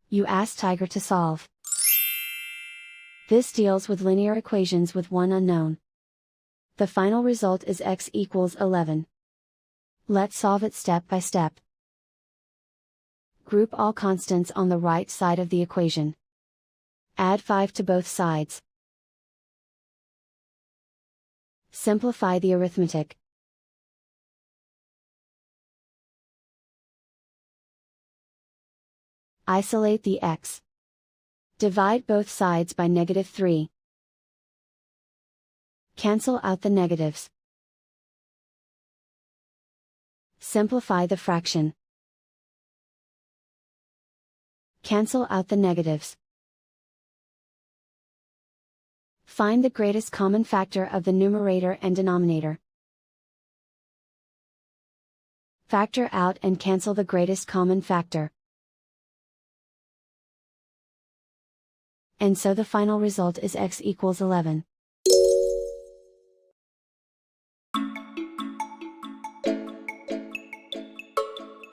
You ask Tiger to solve. This deals with linear equations with one unknown. The final result is x equals 11. Let's solve it step by step. Group all constants on the right side of the equation. Add 5 to both sides. Simplify the arithmetic. Isolate the x. Divide both sides by -3. Cancel out the negatives. Simplify the fraction. Cancel out the negatives. Find the greatest common factor of the numerator and denominator. Factor out and cancel the greatest common factor. And so the final result is x equals 11.